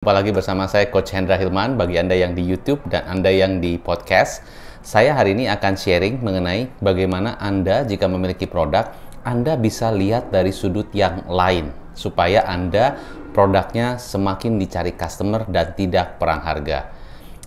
Jumpa lagi bersama saya Coach Hendra Hilman. Bagi Anda yang di YouTube dan Anda yang di podcast, saya hari ini akan sharing mengenai bagaimana Anda jika memiliki produk, Anda bisa lihat dari sudut yang lain supaya Anda produknya semakin dicari customer dan tidak perang harga.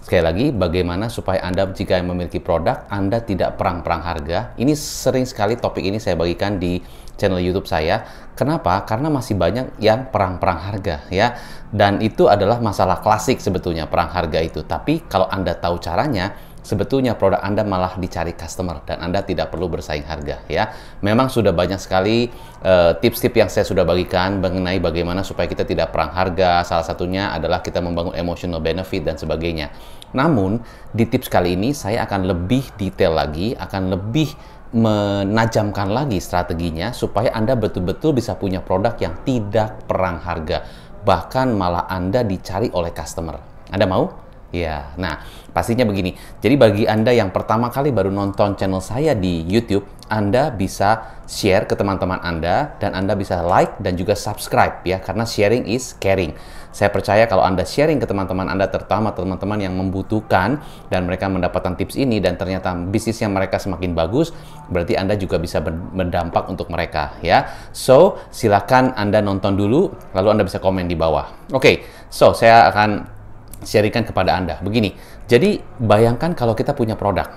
Sekali lagi, bagaimana supaya Anda jika memiliki produk, Anda tidak perang-perang harga. Ini sering sekali topik ini saya bagikan di channel YouTube saya. Kenapa? Karena masih banyak yang perang-perang harga ya. Dan itu adalah masalah klasik sebetulnya perang harga itu. Tapi kalau Anda tahu caranya, sebetulnya produk Anda malah dicari customer dan Anda tidak perlu bersaing harga ya. Memang sudah banyak sekali tips-tips yang saya sudah bagikan mengenai bagaimana supaya kita tidak perang harga. Salah satunya adalah kita membangun emotional benefit dan sebagainya. Namun di tips kali ini saya akan lebih detail lagi, akan lebih menajamkan lagi strateginya supaya Anda betul-betul bisa punya produk yang tidak perang harga, bahkan malah Anda dicari oleh customer. Anda mau? Ya, nah pastinya begini. Jadi bagi Anda yang pertama kali baru nonton channel saya di YouTube, Anda bisa share ke teman-teman Anda dan Anda bisa like dan juga subscribe ya, karena sharing is caring. Saya percaya kalau Anda sharing ke teman-teman Anda, terutama teman-teman yang membutuhkan dan mereka mendapatkan tips ini dan ternyata bisnisnya mereka semakin bagus, berarti Anda juga bisa berdampak untuk mereka ya. So, silakan Anda nonton dulu, lalu Anda bisa komen di bawah. Oke, so saya akan sharingkan kepada Anda. Begini, jadi bayangkan kalau kita punya produk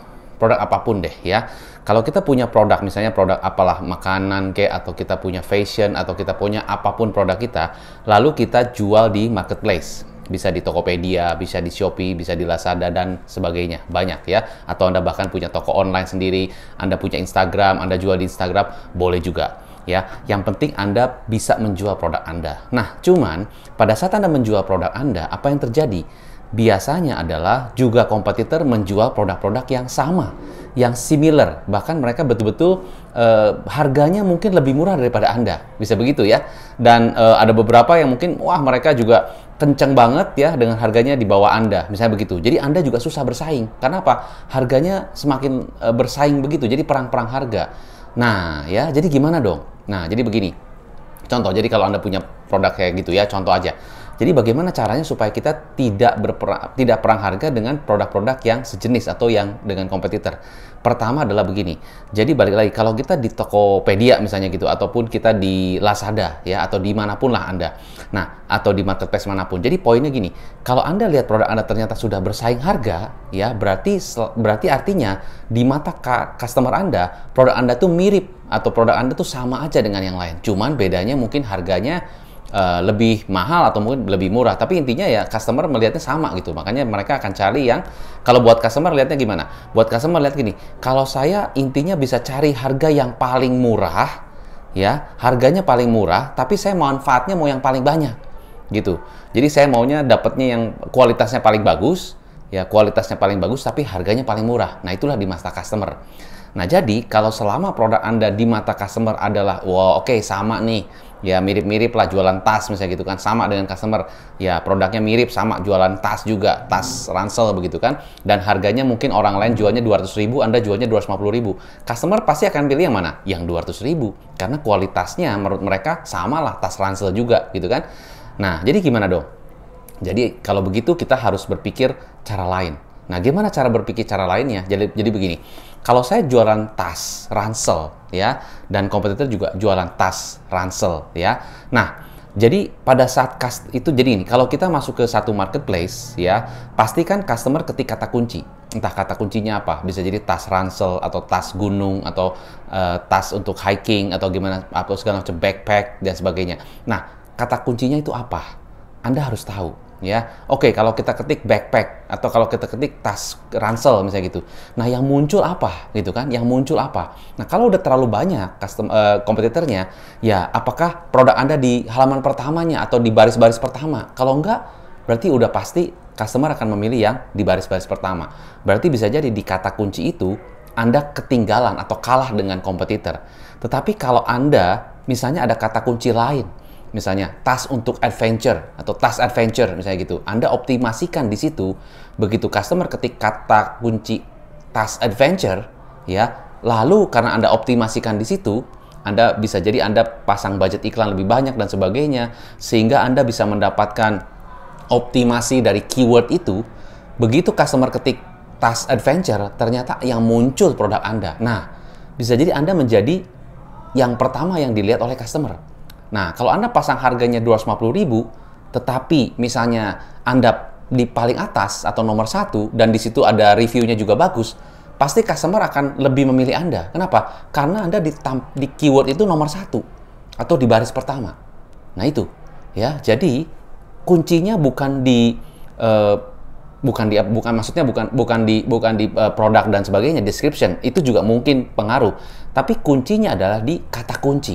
apapun deh ya. Kalau kita punya produk, misalnya produk apalah, makanan kayak, atau kita punya fashion, atau kita punya apapun produk kita, lalu kita jual di marketplace. Bisa di Tokopedia, bisa di Shopee, bisa di Lazada, dan sebagainya. Banyak ya. Atau Anda bahkan punya toko online sendiri, Anda punya Instagram, Anda jual di Instagram, boleh juga. Ya, yang penting Anda bisa menjual produk Anda. Nah, cuman pada saat Anda menjual produk Anda, apa yang terjadi? Biasanya adalah juga kompetitor menjual produk-produk yang sama, yang similar, bahkan mereka betul-betul harganya mungkin lebih murah daripada Anda, bisa begitu ya. Dan ada beberapa yang mungkin wah mereka juga kenceng banget ya dengan harganya di bawah Anda, misalnya begitu. Jadi Anda juga susah bersaing. Karena apa? Harganya semakin bersaing begitu, jadi perang-perang harga. Nah ya, jadi gimana dong? Nah jadi begini, contoh, jadi kalau Anda punya produk kayak gitu ya, contoh aja. Jadi bagaimana caranya supaya kita tidak perang harga dengan produk-produk yang sejenis atau yang dengan kompetitor? Pertama adalah begini. Jadi balik lagi, kalau kita di Tokopedia misalnya gitu, ataupun kita di Lazada ya, atau dimanapun lah Anda. Nah, atau di marketplace manapun. Jadi poinnya gini, kalau Anda lihat produk Anda ternyata sudah bersaing harga, ya berarti artinya di mata customer Anda, produk Anda tuh mirip atau produk Anda tuh sama aja dengan yang lain. Cuman bedanya mungkin harganya lebih mahal atau mungkin lebih murah, tapi intinya ya customer melihatnya sama gitu. Makanya mereka akan cari yang, kalau buat customer lihatnya gimana? Buat customer lihat gini, kalau saya intinya bisa cari harga yang paling murah ya, harganya paling murah, tapi saya manfaatnya mau yang paling banyak gitu. Jadi saya maunya dapatnya yang kualitasnya paling bagus ya, kualitasnya paling bagus tapi harganya paling murah. Nah, itulah di mata customer. Nah, jadi kalau selama produk Anda di mata customer adalah wow, oke, sama nih, ya mirip-mirip lah jualan tas misalnya gitu kan, sama dengan customer, ya produknya mirip, sama jualan tas juga, tas ransel begitu kan, dan harganya mungkin orang lain jualnya 200.000, Anda jualnya 250.000. Customer pasti akan pilih yang mana? Yang 200.000, karena kualitasnya menurut mereka sama lah, tas ransel juga gitu kan. Nah, jadi gimana dong? Jadi kalau begitu kita harus berpikir cara lain. Nah, gimana cara berpikir cara lainnya? Jadi begini, kalau saya jualan tas ransel ya, dan kompetitor juga jualan tas ransel ya. Nah, jadi pada saat itu, jadi ini, kalau kita masuk ke satu marketplace ya, pastikan customer ketik kata kunci. Entah kata kuncinya apa, bisa jadi tas ransel atau tas gunung atau tas untuk hiking atau gimana, atau segala macam backpack dan sebagainya. Nah, kata kuncinya itu apa? Anda harus tahu. Ya, oke, kalau kita ketik backpack atau kalau kita ketik tas ransel misalnya gitu, nah yang muncul apa gitu kan, yang muncul apa? Nah, kalau udah terlalu banyak kompetitornya, ya apakah produk Anda di halaman pertamanya atau di baris-baris pertama? Kalau enggak, berarti udah pasti customer akan memilih yang di baris-baris pertama. Berarti bisa jadi di kata kunci itu Anda ketinggalan atau kalah dengan kompetitor. Tetapi kalau Anda misalnya ada kata kunci lain, misalnya tas untuk adventure atau tas adventure misalnya gitu, Anda optimasikan di situ. Begitu customer ketik kata kunci tas adventure ya, lalu karena Anda optimasikan di situ, Anda bisa jadi Anda pasang budget iklan lebih banyak dan sebagainya, sehingga Anda bisa mendapatkan optimasi dari keyword itu, begitu customer ketik tas adventure, ternyata yang muncul produk Anda. Nah, bisa jadi Anda menjadi yang pertama yang dilihat oleh customer. Nah, kalau Anda pasang harganya 250.000, tetapi misalnya Anda di paling atas atau nomor 1, dan di situ ada reviewnya juga bagus, pasti customer akan lebih memilih Anda. Kenapa? Karena Anda di keyword itu nomor 1 atau di baris pertama. Nah itu, ya. Jadi kuncinya bukan di produk dan sebagainya, description itu juga mungkin pengaruh, tapi kuncinya adalah di kata kunci,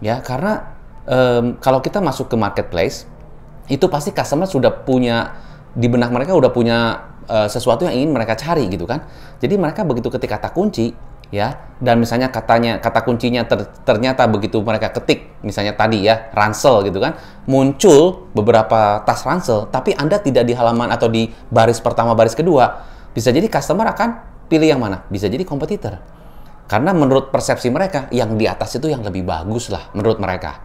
ya. Karena kalau kita masuk ke marketplace, itu pasti customer sudah punya di benak mereka, udah punya sesuatu yang ingin mereka cari gitu kan. Jadi mereka begitu ketik kata kunci, ya, dan misalnya kata kuncinya ternyata begitu mereka ketik, misalnya tadi ya, ransel gitu kan, muncul beberapa tas ransel, tapi Anda tidak di halaman atau di baris pertama, baris kedua, bisa jadi customer akan pilih yang mana? Bisa jadi kompetitor. Karena menurut persepsi mereka, yang di atas itu yang lebih bagus lah menurut mereka.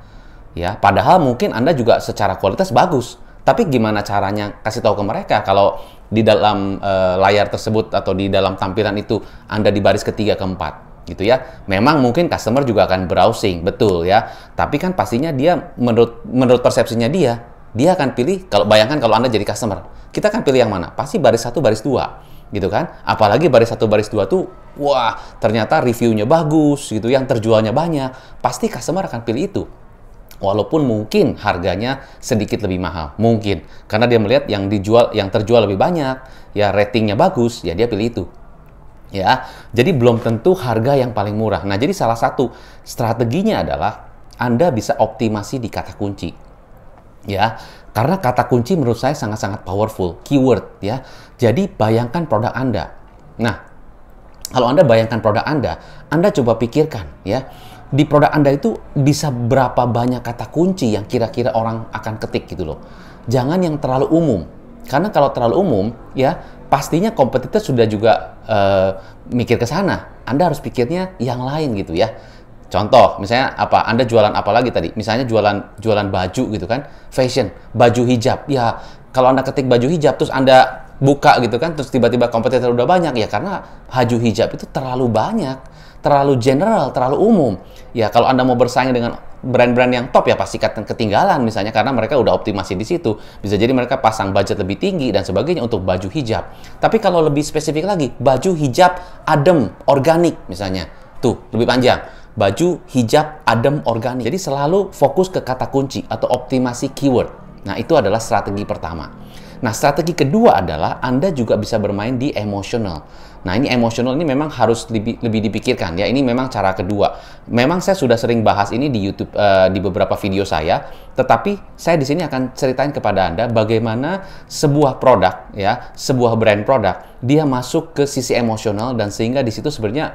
Ya, padahal mungkin Anda juga secara kualitas bagus, tapi gimana caranya kasih tahu ke mereka kalau di dalam layar tersebut atau di dalam tampilan itu Anda di baris ketiga, keempat, gitu ya. Memang mungkin customer juga akan browsing, betul ya. Tapi kan pastinya dia menurut persepsinya dia akan pilih, kalau bayangkan kalau Anda jadi customer, kita akan pilih yang mana? Pasti baris 1, baris 2, gitu kan. Apalagi baris 1, baris 2 tuh, wah, ternyata reviewnya bagus gitu, yang terjualnya banyak. Pasti customer akan pilih itu. Walaupun mungkin harganya sedikit lebih mahal, mungkin karena dia melihat yang terjual lebih banyak, ya ratingnya bagus, ya dia pilih itu. Ya, jadi belum tentu harga yang paling murah. Nah, jadi salah satu strateginya adalah Anda bisa optimasi di kata kunci. Ya, karena kata kunci menurut saya sangat-sangat powerful, keyword ya. Jadi bayangkan produk Anda. Nah, kalau Anda bayangkan produk Anda coba pikirkan ya. Di produk Anda itu bisa berapa banyak kata kunci yang kira-kira orang akan ketik gitu loh. Jangan yang terlalu umum. Karena kalau terlalu umum, ya pastinya kompetitor sudah juga mikir ke sana. Anda harus pikirnya yang lain gitu ya. Contoh, misalnya apa? Anda jualan apa lagi tadi? Misalnya jualan baju gitu kan, fashion, baju hijab. Ya, kalau Anda ketik baju hijab terus Anda buka gitu kan, terus tiba-tiba kompetitor udah banyak, ya karena baju hijab itu terlalu banyak, terlalu general, terlalu umum. Ya, kalau Anda mau bersaing dengan brand-brand yang top, ya pasti ketinggalan misalnya, karena mereka udah optimasi di situ. Bisa jadi mereka pasang budget lebih tinggi dan sebagainya untuk baju hijab. Tapi kalau lebih spesifik lagi, baju hijab adem, organik misalnya. Tuh, lebih panjang. Baju hijab adem, organik. Jadi selalu fokus ke kata kunci atau optimasi keyword. Nah, itu adalah strategi pertama. Nah, strategi kedua adalah Anda juga bisa bermain di emotional. Nah, ini emotional ini memang harus lebih dipikirkan ya. Ini memang cara kedua. Memang saya sudah sering bahas ini di YouTube, di beberapa video saya. Tetapi saya di sini akan ceritain kepada Anda bagaimana sebuah produk ya, sebuah brand produk, dia masuk ke sisi emosional, dan sehingga di situ sebenarnya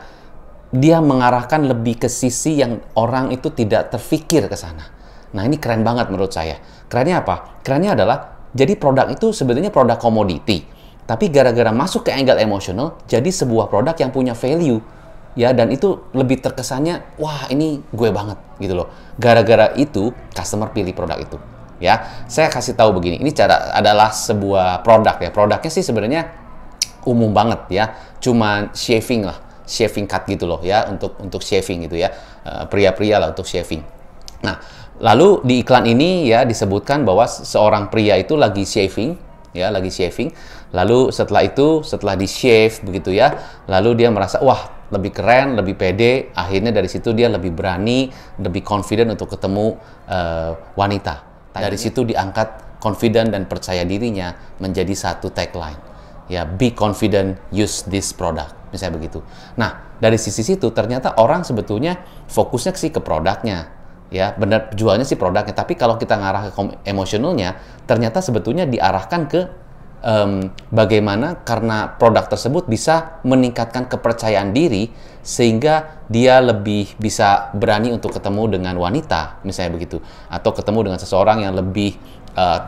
dia mengarahkan lebih ke sisi yang orang itu tidak terfikir ke sana. Nah, ini keren banget menurut saya. Kerennya apa? Kerennya adalah jadi produk itu sebenarnya produk komoditi. Tapi gara-gara masuk ke angle emosional, jadi sebuah produk yang punya value. Ya, dan itu lebih terkesannya, wah ini gue banget gitu loh. Gara-gara itu, customer pilih produk itu. Ya, saya kasih tahu begini, ini adalah sebuah produk ya. Produknya sih sebenarnya umum banget ya. Cuma shaving lah, shaving cut gitu loh ya, untuk shaving gitu ya. Pria-pria lah untuk shaving. Nah, lalu di iklan ini ya disebutkan bahwa seorang pria itu lagi shaving, ya, lagi shaving. Lalu setelah di-shave begitu ya, lalu dia merasa wah lebih keren, lebih pede. Akhirnya dari situ dia lebih berani, lebih confident untuk ketemu wanita. Dari situ diangkat confident dan percaya dirinya menjadi satu tagline. Ya, be confident, use this product. Misalnya begitu. Nah, dari sisi situ ternyata orang sebetulnya fokusnya sih ke produknya. Ya, benar jualnya sih produknya. Tapi kalau kita ngarah ke emosionalnya, ternyata sebetulnya diarahkan ke bagaimana karena produk tersebut bisa meningkatkan kepercayaan diri sehingga dia lebih bisa berani untuk ketemu dengan wanita, misalnya begitu, atau ketemu dengan seseorang yang lebih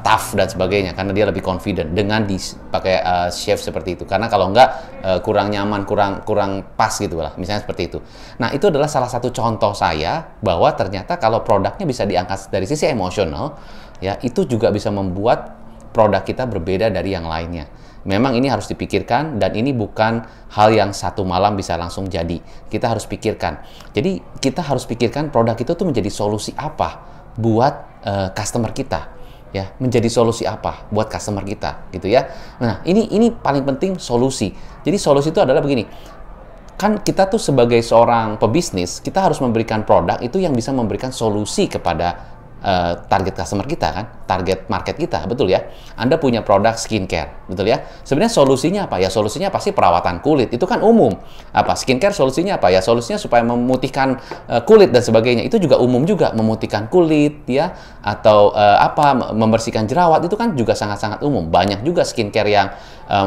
tough dan sebagainya karena dia lebih confident dengan dipakai shave seperti itu. Karena kalau enggak kurang nyaman, kurang pas gitu lah, misalnya seperti itu. Nah, itu adalah salah satu contoh saya bahwa ternyata kalau produknya bisa diangkat dari sisi emosional, ya itu juga bisa membuat produk kita berbeda dari yang lainnya? Memang ini harus dipikirkan dan ini bukan hal yang satu malam bisa langsung jadi. Kita harus pikirkan. Jadi kita harus pikirkan produk itu tuh menjadi solusi apa buat customer kita. Ya, menjadi solusi apa buat customer kita gitu ya. Nah, ini paling penting solusi. Jadi solusi itu adalah begini. Kan kita tuh sebagai seorang pebisnis, kita harus memberikan produk itu yang bisa memberikan solusi kepada target customer kita kan, target market kita, betul ya. Anda punya produk skincare, betul ya. Sebenarnya solusinya apa? Ya solusinya pasti perawatan kulit, itu kan umum. Apa? Skincare solusinya apa? Ya solusinya supaya memutihkan kulit dan sebagainya. Itu juga umum juga, memutihkan kulit ya, atau membersihkan jerawat, itu kan juga sangat-sangat umum. Banyak juga skincare yang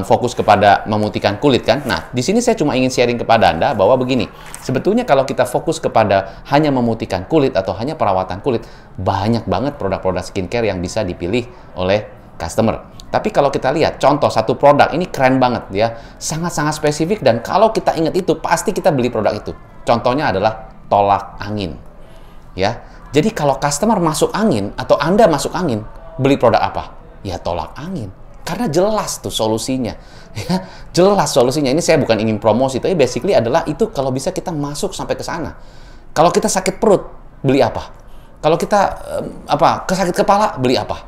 fokus kepada memutihkan kulit kan. Nah, di sini saya cuma ingin sharing kepada Anda bahwa begini, sebetulnya kalau kita fokus kepada hanya memutihkan kulit atau hanya perawatan kulit, banyak banget produk-produk skincare yang bisa dipilih oleh customer. Tapi kalau kita lihat contoh satu produk ini keren banget ya, sangat-sangat spesifik dan kalau kita ingat itu pasti kita beli produk itu. Contohnya adalah tolak angin. Ya. Jadi kalau customer masuk angin atau Anda masuk angin, beli produk apa? Ya tolak angin. Karena jelas tuh solusinya. Ya, jelas solusinya. Ini saya bukan ingin promosi, tapi basically adalah itu kalau bisa kita masuk sampai ke sana. Kalau kita sakit perut, beli apa? Kalau kita sakit kepala, beli apa?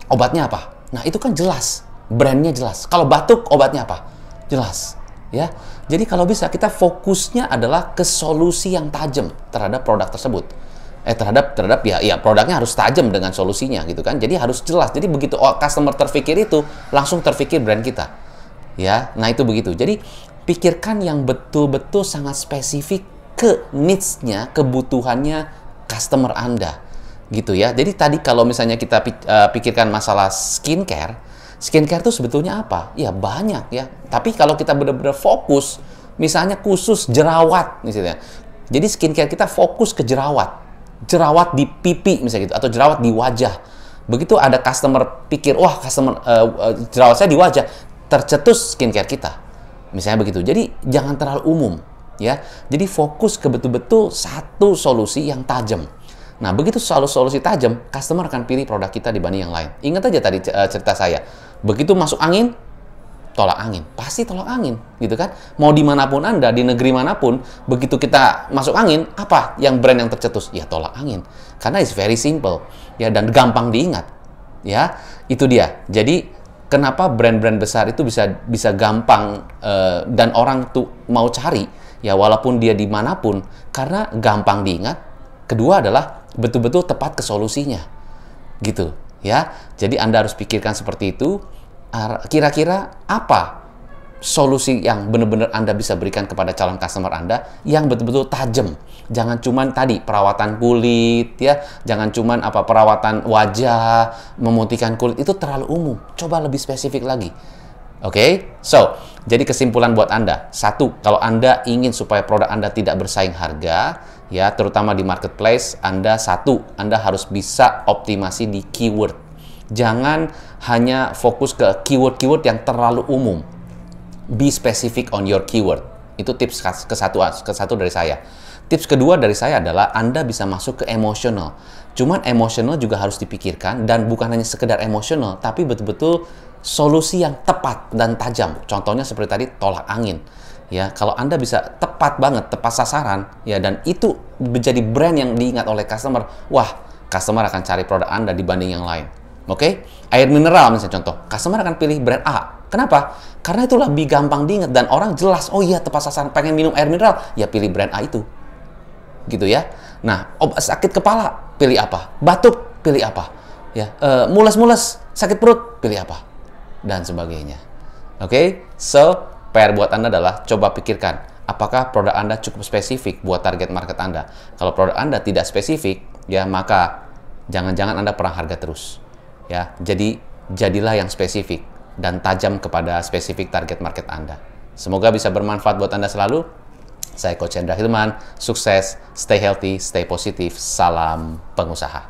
Obatnya apa? Nah, itu kan jelas. Brandnya jelas. Kalau batuk, obatnya apa? Jelas. Ya. Jadi kalau bisa kita fokusnya adalah ke solusi yang tajam terhadap produk tersebut. Terhadap ya produknya harus tajam dengan solusinya gitu kan. Jadi harus jelas. Jadi begitu customer terpikir itu, langsung terpikir brand kita. Ya. Nah, itu begitu. Jadi pikirkan yang betul-betul sangat spesifik ke needs-nya, kebutuhannya customer Anda gitu ya. Jadi tadi kalau misalnya kita pikirkan masalah skincare itu sebetulnya apa? Ya banyak ya. Tapi kalau kita benar-benar fokus, misalnya khusus jerawat misalnya. Jadi skincare kita fokus ke jerawat di pipi misalnya gitu, atau jerawat di wajah. Begitu ada customer pikir, wah jerawat saya di wajah, tercetus skincare kita. Misalnya begitu. Jadi jangan terlalu umum. Ya, jadi fokus ke betul-betul satu solusi yang tajam. Nah, begitu solusi tajam, customer akan pilih produk kita dibanding yang lain. Ingat aja tadi cerita saya. Begitu masuk angin, tolak angin. Pasti tolak angin, gitu kan? Mau dimanapun Anda, di negeri manapun, begitu kita masuk angin, apa yang brand yang tercetus? Ya, tolak angin. Karena it's very simple, ya, dan gampang diingat. Ya, itu dia. Jadi, kenapa brand-brand besar itu bisa gampang dan orang tuh mau cari? Ya walaupun dia dimanapun, karena gampang diingat. Kedua adalah betul-betul tepat ke solusinya, gitu ya. Jadi Anda harus pikirkan seperti itu. Kira-kira apa solusi yang benar-benar Anda bisa berikan kepada calon customer Anda yang betul-betul tajam. Jangan cuman tadi perawatan kulit ya, jangan cuman perawatan wajah, memutihkan kulit, itu terlalu umum. Coba lebih spesifik lagi. Oke, so, jadi kesimpulan buat Anda. Satu, kalau Anda ingin supaya produk Anda tidak bersaing harga, ya, terutama di marketplace, Anda harus bisa optimasi di keyword. Jangan hanya fokus ke keyword-keyword yang terlalu umum. Be specific on your keyword. Itu tips ke satu dari saya. Tips kedua dari saya adalah Anda bisa masuk ke emotional. Cuman emotional juga harus dipikirkan, dan bukan hanya sekedar emotional, tapi betul-betul solusi yang tepat dan tajam. Contohnya seperti tadi tolak angin. Ya, kalau Anda bisa tepat banget, tepat sasaran, ya, dan itu menjadi brand yang diingat oleh customer, wah, customer akan cari produk Anda dibanding yang lain. Oke? Air mineral misalnya contoh, customer akan pilih brand A. Kenapa? Karena itu lebih gampang diingat dan orang jelas, oh iya tepat sasaran, pengen minum air mineral, ya pilih brand A itu. Gitu ya. Nah, sakit kepala, pilih apa? Batuk, pilih apa? Ya, mules-mules, sakit perut, pilih apa? Dan sebagainya. Oke? So, PR buat Anda adalah coba pikirkan, apakah produk Anda cukup spesifik buat target market Anda? Kalau produk Anda tidak spesifik, ya maka jangan-jangan Anda perang harga terus. Ya, jadi jadilah yang spesifik dan tajam kepada spesifik target market Anda. Semoga bisa bermanfaat buat Anda selalu. Saya Coach Hendra Hilman, sukses, stay healthy, stay positif, salam pengusaha.